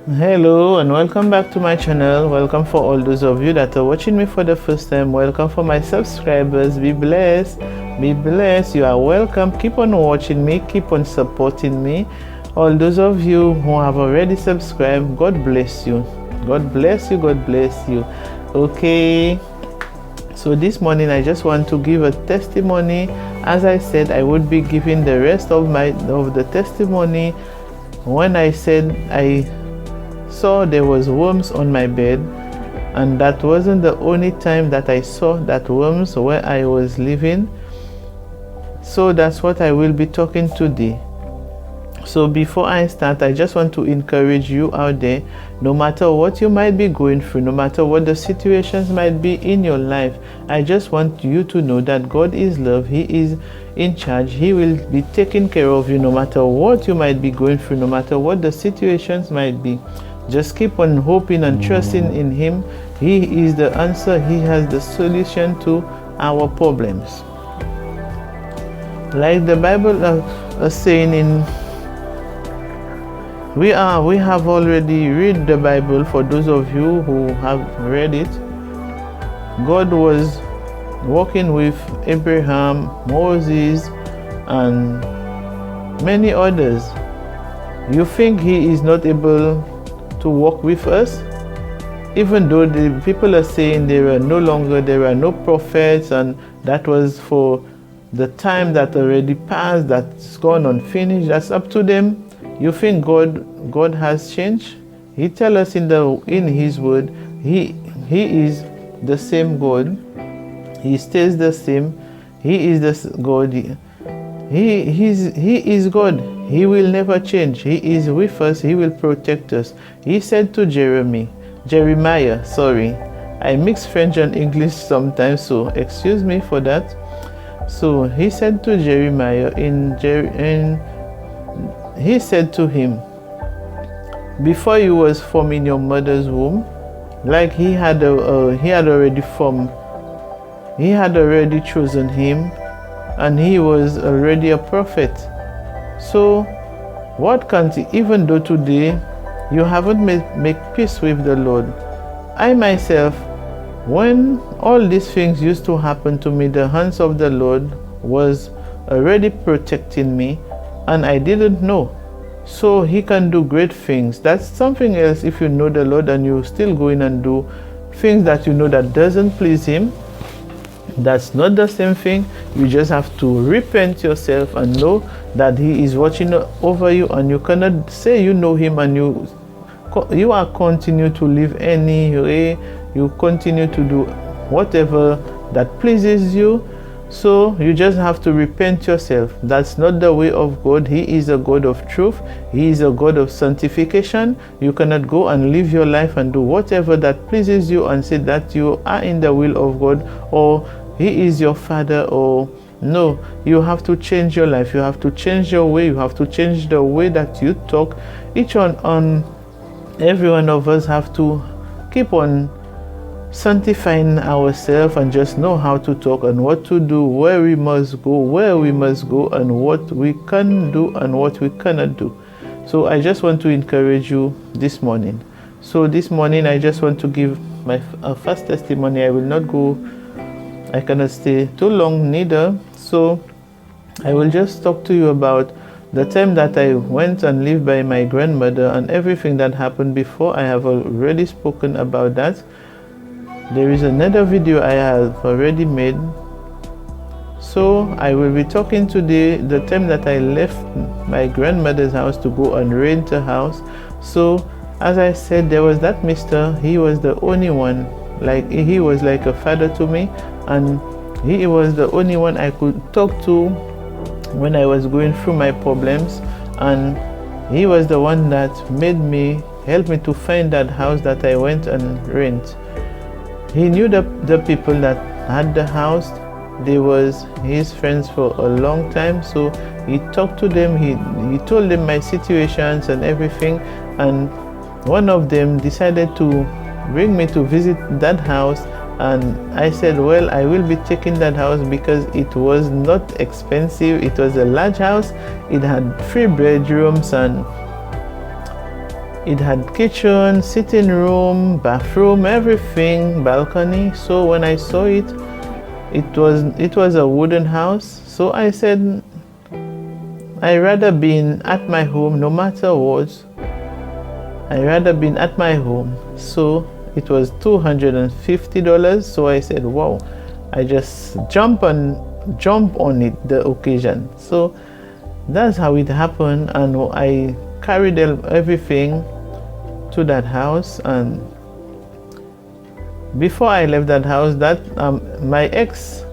Hello and welcome back to my channel. Welcome for all those of you that are watching me for the first time. Welcome for my subscribers. Be blessed. Be blessed. You are welcome. Keep on watching me. Keep on supporting me. All those of you who have already subscribed, God bless you. God bless you. God bless you. Okay. So this morning I just want to give a testimony. As I said, I would be giving the rest of the testimony when I said I saw there was worms on my bed, and that wasn't the only time that I saw that worms where I was living. So that's what I will be talking today. So before I start, I just want to encourage you out there, no matter what you might be going through, no matter what the situations might be in your life, I just want you to know that God is love. He is in charge. He will be taking care of you no matter what you might be going through, no matter what the situations might be. Just keep on hoping and trusting in Him. He is the answer. He has the solution to our problems. Like the Bible is saying in we have already read the Bible. For those of you who have read it, God was walking with Abraham, Moses, and many others. You think He is not able to walk with us? Even though the people are saying there are no prophets, and that was for the time that already passed, that's gone unfinished, that's up to them. You think God has changed? He tells us in His word, He is the same God. He stays the same. He is the God. He is God. He will never change. He is with us. He will protect us. He said to Jeremiah, sorry, I mix French and English sometimes, so excuse me for that. So He said to Jeremiah He said to him, before you was formed in your mother's womb, like He had already chosen him, and he was already a prophet. So what can't He, even though today you haven't make peace with the Lord? I myself, when all these things used to happen to me, the hands of the Lord was already protecting me, and I didn't know. So He can do great things. That's something else. If you know the Lord and you still go in and do things that you know that doesn't please Him, that's not the same thing. You just have to repent yourself and know that He is watching over you, and you cannot say you know Him and you are continue to live any way. You continue to do whatever that pleases you. So you just have to repent yourself. That's not the way of God. He is a God of truth. He is a God of sanctification. You cannot go and live your life and do whatever that pleases you and say that you are in the will of God, or He is your Father, or no. You have to change your life. You have to change your way. You have to change the way that you talk. Every one of us have to keep on sanctifying ourselves and just know how to talk and what to do, where we must go, and what we can do and what we cannot do. So I just want to encourage you this morning. So this morning I just want to give my first testimony. I cannot stay too long neither. So I will just talk to you about the time that I went and lived by my grandmother and everything that happened before. I have already spoken about that. There is another video I have already made. So I will be talking today the time that I left my grandmother's house to go and rent a house. So as I said, there was that mister. He was the only one, he was like a father to me, and he was the only one I could talk to when I was going through my problems, and he was the one that helped me to find that house that I went and rent. He knew the people that had the house. They was his friends for a long time, so he talked to them. He told them my situations and everything, and one of them decided to bring me to visit that house. And I said, well, I will be taking that house because it was not expensive. It was a large house. It had 3 bedrooms, and It had kitchen, sitting room, bathroom, everything, balcony. So when I saw it, it was a wooden house. So I said, I rather been at my home, no matter what. I rather been at my home. So it was $250. So I said, wow, I just jump on it, the occasion. So that's how it happened, and I carried everything to that house. And before I left that house, my ex,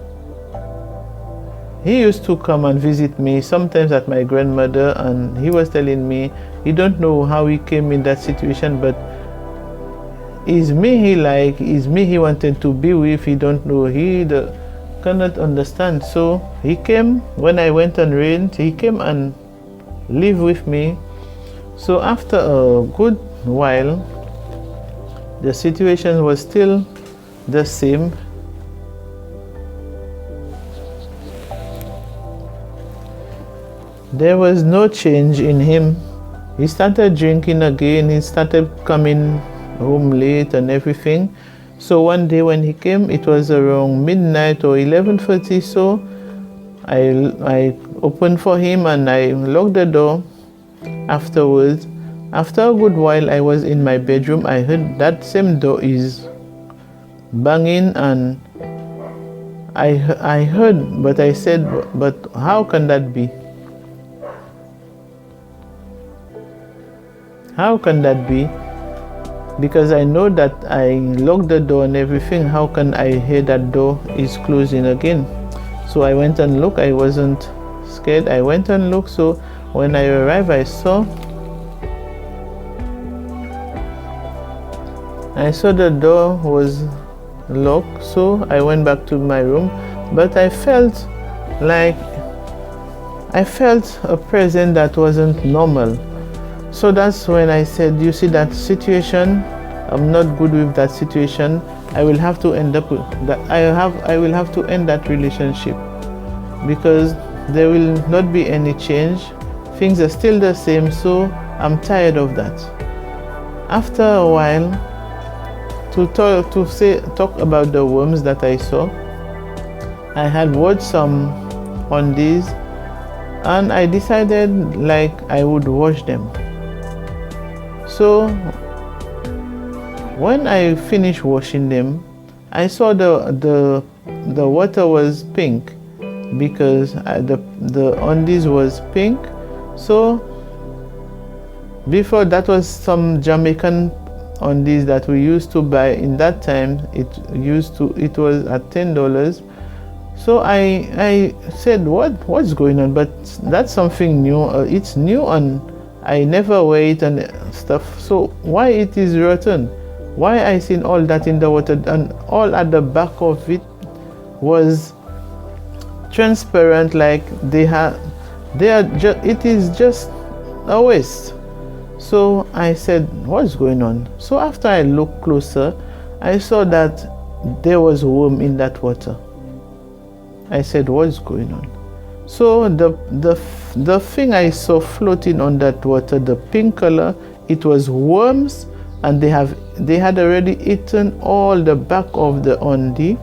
he used to come and visit me sometimes at my grandmother, and he was telling me he don't know how he came in that situation, but it's me he wanted to be with. He don't know, cannot understand. So he came when I went on rent. He came and lived with me. So after a good while, the situation was still the same. There was no change in him. He started drinking again. He started coming home late and everything. So one day when he came, it was around midnight or 11:30. So I opened for him and I locked the door. Afterwards, after a good while, I was in my bedroom. I heard that same door is banging, and I heard, but I said, but how can that be? How can that be? Because I know that I locked the door and everything. How can I hear that door is closing again? So I went and looked. I wasn't scared. I went and looked. So when I arrived, I saw the door was locked. So I went back to my room, but I felt a presence that wasn't normal. So that's when I said, you see that situation, I'm not good with that situation. I will have to end up with that. I will have to end that relationship, because there will not be any change. Things are still the same, so I'm tired of that. After a while, to talk about the worms that I saw, I had watched some on these, and I decided I would wash them. So when I finished washing them, I saw the water was pink, because the undies was pink. So before, that was some Jamaican undies that we used to buy in that time. It was at $10. So I said, what's going on? But that's something new. It's new, and I never wear it and stuff. So why it is rotten? Why I seen all that in the water, and all at the back of it was transparent, like it is just a waste. So I said, what's going on? So after I looked closer, I saw that there was worm in that water. I said, what's going on? So the thing I saw floating on that water, the pink color, it was worms, and they had already eaten all the back of the undi.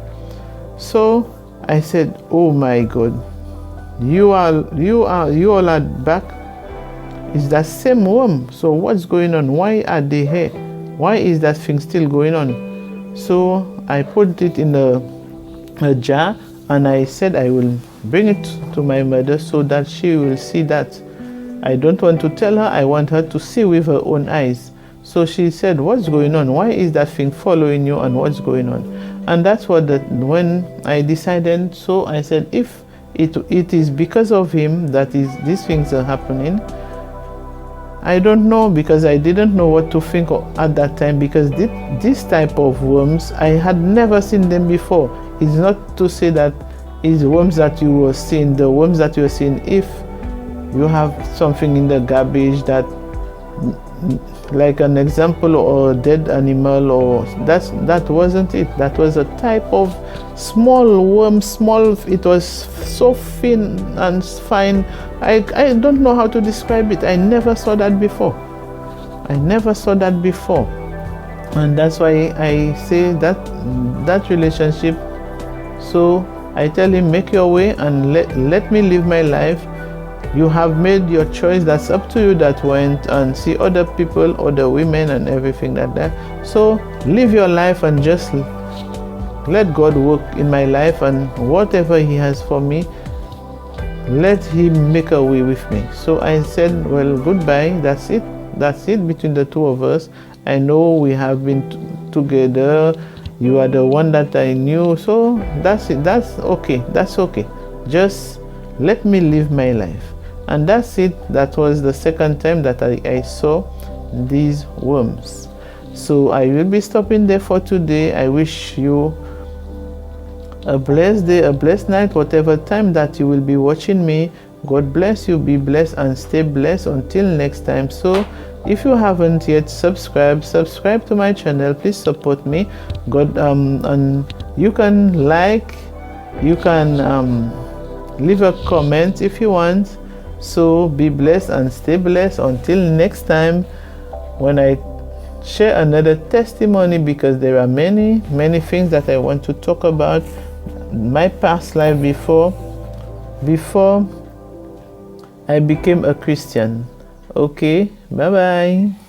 So I said, oh my God, you all are back. It's that same worm. So what's going on? Why are they here? Why is that thing still going on? So I put it in a jar, and I said I will bring it to my mother so that she will see that. I don't want to tell her, I want her to see with her own eyes. So she said, what's going on? Why is that thing following you, and what's going on? And that's when I decided. So I said, if it is because of him that these things are happening, I don't know, because I didn't know what to think at that time, because this type of worms, I had never seen them before. It's not to say that it's worms that you were seeing. The worms that you're seeing, if you have something in the garbage that, like an example, or a dead animal, or that wasn't it. That was a type of small worm, it was so thin and fine. I don't know how to describe it. I never saw that before. I never saw that before. And that's why I say that relationship. So I tell him, make your way and let me live my life. You have made your choice. That's up to you that went and see other people, other women and everything like that. So live your life and just let God work in my life, and whatever he has for me, let him make a way with me. So I said, well, goodbye. That's it between the two of us. I know we have been together. You are the one that I knew. So that's it. That's okay. Just let me live my life. And that's it. That was the second time that I saw these worms. So I will be stopping there for today. I wish you a blessed day, a blessed night, whatever time that you will be watching me. God bless you, be blessed and stay blessed until next time. So if you haven't yet subscribe to my channel. Please support me. God, and you can like, you can leave a comment if you want. So be blessed and stay blessed until next time when I share another testimony, because there are many things that I want to talk about my past life before I became a Christian. Okay, bye bye.